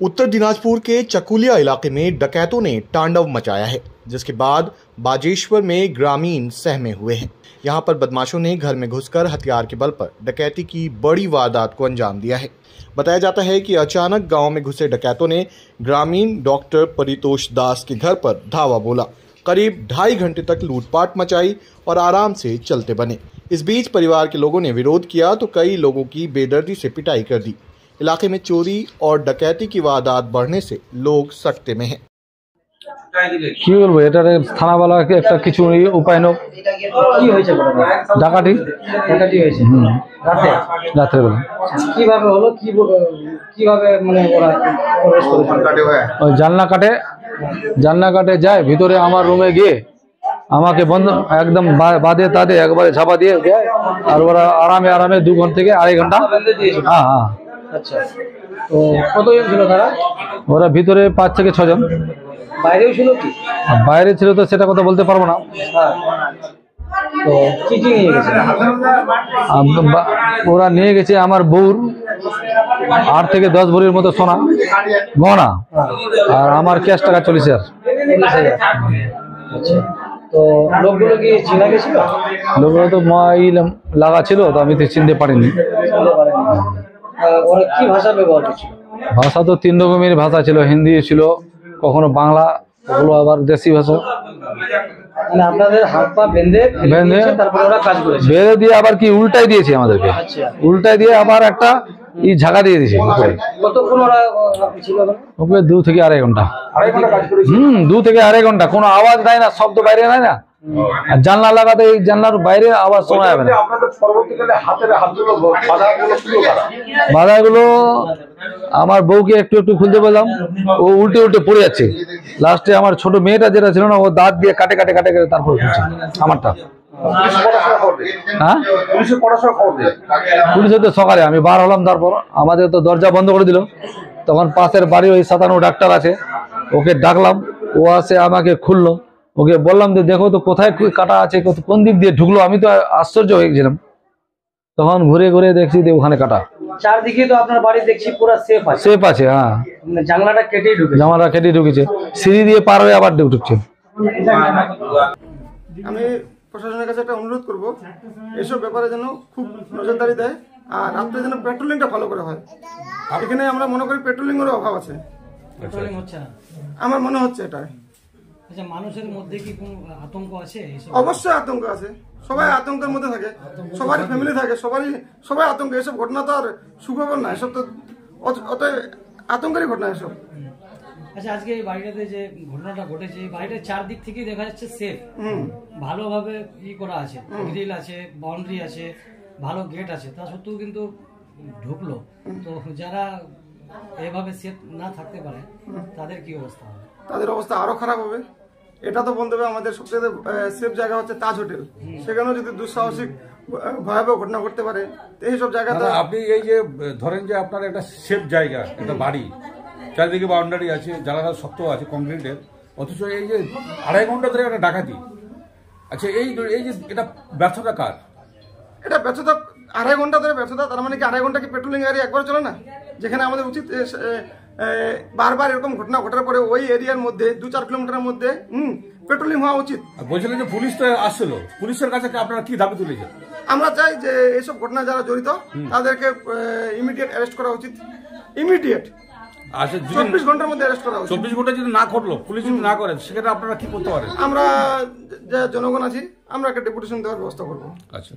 उत्तर दिनाजपुर के चकुलिया इलाके में डकैतों ने तांडव मचाया है, जिसके बाद बाजेश्वर में ग्रामीण सहमे हुए हैं। यहां पर बदमाशों ने घर में घुसकर हथियार के बल पर डकैती की बड़ी वारदात को अंजाम दिया है। बताया जाता है कि अचानक गांव में घुसे डकैतों ने ग्रामीण डॉक्टर परितोष दास के घर पर धावा बोला। करीब 2.5 घंटे तक लूटपाट मचाई और आराम से चलते बने। इस बीच परिवार के लोगों ने विरोध किया तो कई लोगों की बेदर्दी से पिटाई कर दी। इलाके में चोरी और डकैती की वारदात बढ़ने से लोग सकते में हैं। কি বলবো, এটার থানাওয়ালাকে একটা কিছু উপায় নো। কি হয়েছে? ডাকাতি হয়েছে রাতের বেলা। কিভাবে হলো, কিভাবে মানে ওরা প্রবেশ করেছে? ওই জানলা কাটে যায় ভিতরে, আমার রুমে গিয়ে আমাকে বন্ধ একদম বাদে তাদে একবারে ঝাপা দিয়ে যায়। আর ওরা আরামে 2 ঘন্টা থেকে 2.5 ঘন্টা। হ্যাঁ। আচ্ছা, তো কতজন ছিল তারা? ওরা ভিতরে 5 থেকে 6 জন। বাইরেও ছিল কি? বাইরে ছিল তো সেটা কথা বলতে পারবো না। তো কি নিয়ে গেছে? ওরা নিয়ে গেছে আমার বউর 8 থেকে 10 ভরির মতো সোনা গহনা, আর আমার ক্যাশ টাকা 40,000। আচ্ছা, তো লোকগুলো কি চেনা গেছিল? লোকগুলো তো লাগা ছিল, তো আমি তো চিনতে পারিনি। ওরা কি ভাষা ব্যবহার করছিল? ভাষা তো 3 রকমের ভাষা ছিল, হিন্দি ছিল, কখনো বাংলা, ওগুলো আবার দেশি ভাষা। মানে আপনাদের হাত পা বেঁধে তারপর ওরা কাজ করেছে, বেঁধে দিয়ে আবার কি উল্টাই দিয়েছে আমাদেরকে। আচ্ছা, উল্টাই দিয়ে আবার একটা ঝাঁকা দিয়ে দিয়েছে। কতক্ষণ ওরা ছিল? 2 থেকে 2.5 ঘন্টা। 2 থেকে 2.5 ঘন্টা কোনো আওয়াজ নাই না, শব্দ বাইরে নাই না। আর জানলা লাগাতে এই জানলার বাইরে আওয়াজ শোনা যাবে না। বাধাগুলো আমার বউকে একটু খুলতে বললাম, ও উল্টে পড়ে যাচ্ছে। লাস্টে আমার ছোট মেয়েটা যেটা ছিল না, ও দাঁত দিয়ে কাটে তারপর খুলছে আমারটা। হ্যাঁ, পুলিশের তো সকালে আমি বার হলাম, তারপর আমাদের তো দরজা বন্ধ করে দিল। তখন পাশের বাড়ি ওই 57 ডাক্তার আছে, ওকে ডাকলাম, ও আসে আমাকে খুললো। ওকে বললাম যে দেখো তো কোথায় কাটা আছে, কোন দিক দিয়ে ঢুকলো। আমি তো আশ্চর্য হয়ে গেছিলাম। তখন ঘুরে দেখছি যে ওখানে কাটা। চারদিকে তো আপনার বাড়ি দেখছি পুরো সেফ আছে। হ্যাঁ, জানলাটা কেটে ঢুকেছে, সিঁড়ি দিয়ে পার হয়ে আবার ঢুকছে। আমি প্রশাসনের কাছে একটা অনুরোধ করব, এসব ব্যাপারে যেন খুব নজরদারি দেয়, আর রাত্রে যেন পেট্রোলিংটা ভালো করে হয়। এখানে আমরা মনে করি পেট্রোলিংয়ের অভাব আছে। পেট্রোলিং হচ্ছে না আমার মনে হচ্ছে এটা। আচ্ছা, মানুষের মধ্যে কি কোনো আতঙ্ক আছে? অবশ্যই আতঙ্ক আছে, সবাই আতঙ্কের মধ্যে থাকে, সবারই ফ্যামিলি থাকে, সবাই আতঙ্ক। এসব ঘটনা তো আর সুখবর না, এসব তো অত আতঙ্কেরই ঘটনা এসব। আচ্ছা, আজকে এই বাড়িটাতে যে ঘটনাটা ঘটেছে, এই বাড়িটার চারদিক থেকেই দেখা যাচ্ছে সেফ, ভালোভাবে করা আছে, গ্রিল আছে, বাউন্ডারি আছে, ভালো গেট আছে, তা সত্ত্বেও কিন্তু ঢুকলো। তো যারা এভাবে সেফ না থাকতে পারে তাদের কি অবস্থা হবে? তাদের অবস্থা আরো খারাপ হবে। এটা তো বলতে হবে আমাদের সবচেয়ে সেফ জায়গা হচ্ছে তাজ হোটেল, সেখানেও যদি দুঃসাহসিক ভয়াবহ ঘটনা ঘটতে পারে, এইসব জায়গাতে আপনি এই যে ধরেন যে আপনার একটা সেফ জায়গা, একটা বাড়ি, চারিদিকে বাউন্ডারি আছে, জানালা শক্ত আছে কংক্রিটের, অথচ এই যে 2.5 ঘন্টা ধরে একটা ডাকাতি। আচ্ছা, এই যে এটা ব্যর্থতা কার? এটা ব্যর্থতা 2.5 ঘন্টা ধরে ব্যর্থতা। তার মানে কি 2.5 ঘন্টা কি পেট্রোলিং এরিয়া একবার চলে না? যেখানে আমাদের উচিত বারবার এরকম ঘটনা ঘটার পরে ওই এরিয়ার মধ্যে 2-4 কিলোমিটারের মধ্যে পেট্রোলিং হওয়া উচিত। বলছিলেন যে পুলিশ তো আসছিল, পুলিশের কাছে আপনারা কি দাবি তুলেছেন? আমরা চাই যে এইসব ঘটনা যারা জড়িত তাদেরকে ইমিডিয়েট অ্যারেস্ট করা উচিত, ইমিডিয়েট। আচ্ছা, 24 ঘন্টার মধ্যে অ্যারেস্ট করা উচিত। 24 ঘন্টা যদি না করলো, পুলিশ যদি না করে, সেক্ষেত্রে আপনারা কি করতে পারেন? আমরা যে জনগণ আছি, আমরা একটা ডেপুটেশন দেওয়ার ব্যবস্থা করবো। আচ্ছা।